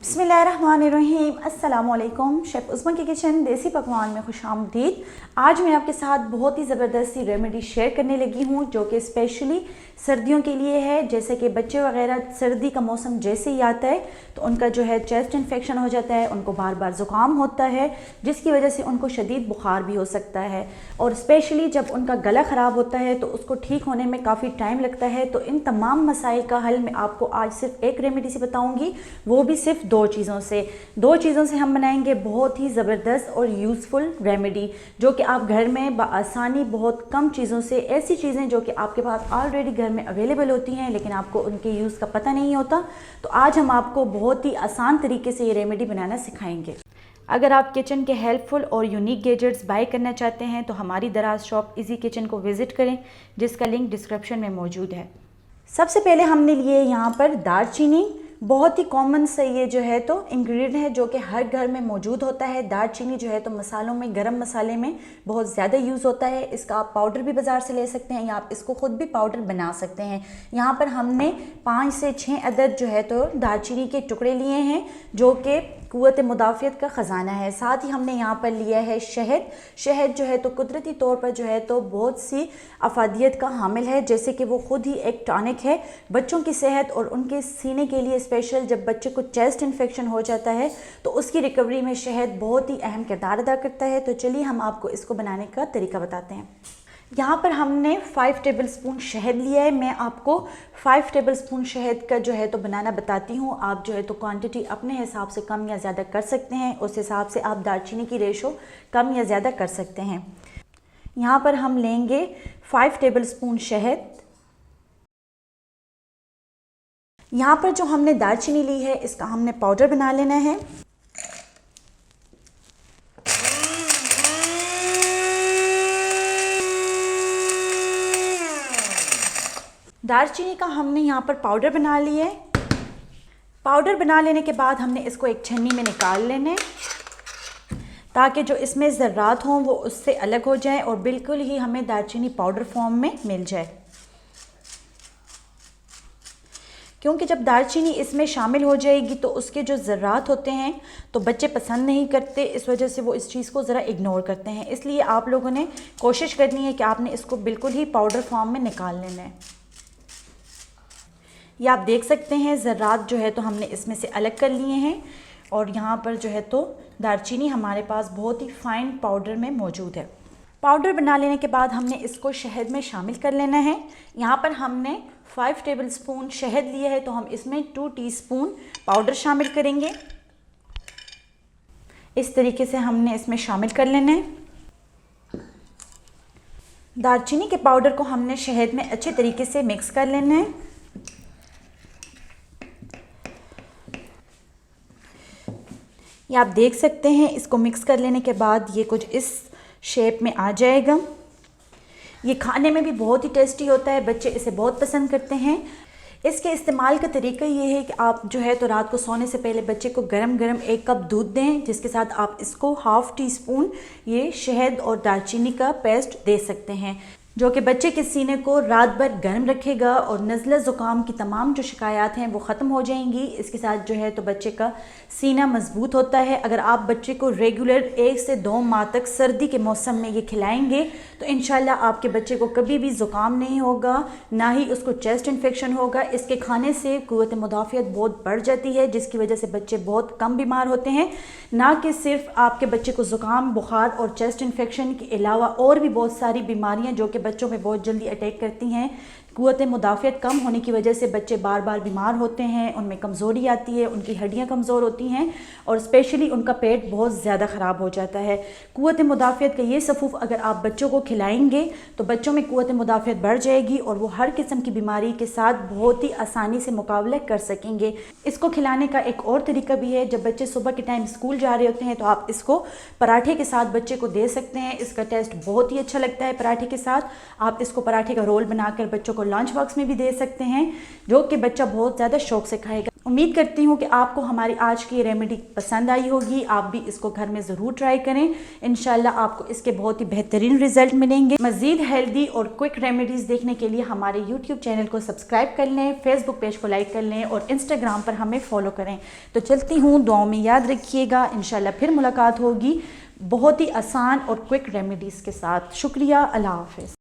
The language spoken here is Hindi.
बिस्मिल्लाहिर्रहमानिर्रहीम। अस्सलाम वालेकुम। शेफ़ उस्मा के किचन देसी पकवान में खुशामदीद। आज मैं आपके साथ बहुत ही ज़बरदस्त सी रेमेडी शेयर करने लगी हूँ जो कि स्पेशली सर्दियों के लिए है। जैसे कि बच्चे वगैरह सर्दी का मौसम जैसे ही आता है तो उनका जो है चेस्ट इन्फेक्शन हो जाता है, उनको बार बार ज़ुकाम होता है जिसकी वजह से उनको शदीद बुखार भी हो सकता है। और स्पेशली जब उनका गला ख़राब होता है तो उसको ठीक होने में काफ़ी टाइम लगता है। तो इन तमाम मसाइल का हल मैं आपको आज सिर्फ एक रेमेडी से बताऊँगी, वो भी सिर्फ दो चीज़ों से हम बनाएंगे बहुत ही ज़बरदस्त और यूज़फुल रेमेडी जो कि आप घर में बआसानी बहुत कम चीज़ों से, ऐसी चीज़ें जो कि आपके पास ऑलरेडी घर में अवेलेबल होती हैं लेकिन आपको उनके यूज़ का पता नहीं होता, तो आज हम आपको बहुत ही आसान तरीके से ये रेमेडी बनाना सिखाएंगे। अगर आप किचन के हेल्पफुल और यूनिक गैजेट्स बाय करना चाहते हैं तो हमारी दराज शॉप इजी किचन को विज़िट करें जिसका लिंक डिस्क्रिप्शन में मौजूद है। सबसे पहले हमने लिए यहाँ पर दालचीनी। बहुत ही कॉमन से ये जो है तो इंग्रेडिएंट है जो कि हर घर में मौजूद होता है। दालचीनी जो है तो मसालों में, गरम मसाले में बहुत ज़्यादा यूज़ होता है। इसका आप पाउडर भी बाज़ार से ले सकते हैं या आप इसको ख़ुद भी पाउडर बना सकते हैं। यहाँ पर हमने 5 से 6 अदद जो है तो दालचीनी के टुकड़े लिए हैं जो कि क़ुव्वत मुदाफ़ियत का ख़जाना है। साथ ही हमने यहाँ पर लिया है शहद जो है तो कुदरती तौर पर जो है तो बहुत सी अफादियत का हामिल है, जैसे कि वो ख़ुद ही एक टॉनिक है बच्चों की सेहत और उनके सीने के लिए। स्पेशल जब बच्चे को चेस्ट इन्फेक्शन हो जाता है तो उसकी रिकवरी में शहद बहुत ही अहम किरदार अदा करता है। तो चलिए हम आपको इसको बनाने का तरीका बताते हैं। यहाँ पर हमने 5 टेबलस्पून शहद लिया है। मैं आपको 5 टेबलस्पून शहद का जो है तो बनाना बताती हूँ। आप जो है तो क्वांटिटी अपने हिसाब से कम या ज़्यादा कर सकते हैं, उस हिसाब से आप दालचीनी की रेशो कम या ज़्यादा कर सकते हैं। यहाँ पर हम लेंगे 5 टेबलस्पून शहद। यहाँ पर जो हमने दालचीनी ली है इसका हमने पाउडर बना लेना है। दालचीनी का हमने यहाँ पर पाउडर बना लिया है। पाउडर बना लेने के बाद हमने इसको एक छन्नी में निकाल लेना है ताकि जो इसमें ज़र्रात हों वो उससे अलग हो जाएं और बिल्कुल ही हमें दालचीनी पाउडर फॉर्म में मिल जाए। क्योंकि जब दालचीनी इसमें शामिल हो जाएगी तो उसके जो ज़र्रात होते हैं तो बच्चे पसंद नहीं करते, इस वजह से वो इस चीज़ को ज़रा इग्नोर करते हैं। इसलिए आप लोगों ने कोशिश करनी है कि आपने इसको बिल्कुल ही पाउडर फॉर्म में निकाल लेना है। ये आप देख सकते हैं ज़र्रात जो है तो हमने इसमें से अलग कर लिए हैं और यहाँ पर जो है तो दालचीनी हमारे पास बहुत ही फाइन पाउडर में मौजूद है। पाउडर बना लेने के बाद हमने इसको शहद में शामिल कर लेना है। यहाँ पर हमने 5 टेबलस्पून शहद लिया है तो हम इसमें 2 टीस्पून पाउडर शामिल करेंगे। इस तरीके से हमने इसमें शामिल कर लेना है। दालचीनी के पाउडर को हमने शहद में अच्छे तरीके से मिक्स कर लेना है। ये आप देख सकते हैं इसको मिक्स कर लेने के बाद ये कुछ इस शेप में आ जाएगा। ये खाने में भी बहुत ही टेस्टी होता है, बच्चे इसे बहुत पसंद करते हैं। इसके इस्तेमाल का तरीका ये है कि आप जो है तो रात को सोने से पहले बच्चे को गरम गरम 1 कप दूध दें जिसके साथ आप इसको ½ टीस्पून ये शहद और दालचीनी का पेस्ट दे सकते हैं जो कि बच्चे के सीने को रात भर गर्म रखेगा और नज़ला ज़ुकाम की तमाम जो शिकायत हैं वो ख़त्म हो जाएंगी। इसके साथ जो है तो बच्चे का सीना मजबूत होता है। अगर आप बच्चे को रेगुलर 1 से 2 माह तक सर्दी के मौसम में ये खिलाएंगे तो इंशाल्लाह आपके बच्चे को कभी भी ज़ुकाम नहीं होगा, ना ही उसको चेस्ट इन्फेक्शन होगा। इसके खाने से क़ुव्वत मुदाफ़ियत बहुत बढ़ जाती है जिसकी वजह से बच्चे बहुत कम बीमार होते हैं। ना कि सिर्फ आपके बच्चे को ज़ुकाम, बुखार और चेस्ट इन्फेक्शन के अलावा और भी बहुत सारी बीमारियाँ जो कि बच्चों में बहुत जल्दी अटैक करती हैं। क़ुव्वत मुदाफ़ियत कम होने की वजह से बच्चे बार बार बीमार होते हैं, उनमें कमज़ोरी आती है, उनकी हड्डियां कमज़ोर होती हैं और स्पेशली उनका पेट बहुत ज़्यादा ख़राब हो जाता है। क़ुव्वत मुदाफ़ियत का ये सफ़ूफ़ अगर आप बच्चों को खिलाएंगे तो बच्चों में क़ुव्वत मुदाफ़ियत बढ़ जाएगी और वो हर किस्म की बीमारी के साथ बहुत ही आसानी से मुकाबला कर सकेंगे। इसको खिलाने का एक और तरीका भी है, जब बच्चे सुबह के टाइम स्कूल जा रहे होते हैं तो आप इसको पराठे के साथ बच्चे को दे सकते हैं। इसका टेस्ट बहुत ही अच्छा लगता है पराठे के साथ। आप इसको पराठे का रोल बनाकर बच्चों को लंच बॉक्स में भी दे सकते हैं, जो कि बच्चा बहुत ज़्यादा शौक से खाएगा। उम्मीद करती हूँ कि आपको हमारी आज की रेमेडी पसंद आई होगी। आप भी इसको घर में ज़रूर ट्राई करें, इंशाल्लाह आपको इसके बहुत ही बेहतरीन रिजल्ट मिलेंगे। मज़ीद हेल्दी और क्विक रेमेडीज़ देखने के लिए हमारे यूट्यूब चैनल को सब्सक्राइब कर लें, फेसबुक पेज को लाइक कर लें और इंस्टाग्राम पर हमें फॉलो करें। तो चलती हूँ, दुआओं में याद रखिएगा। इंशाल्लाह फिर मुलाकात होगी बहुत ही आसान और क्विक रेमेडीज़ के साथ। शुक्रिया, अल्लाह हाफ़िज़।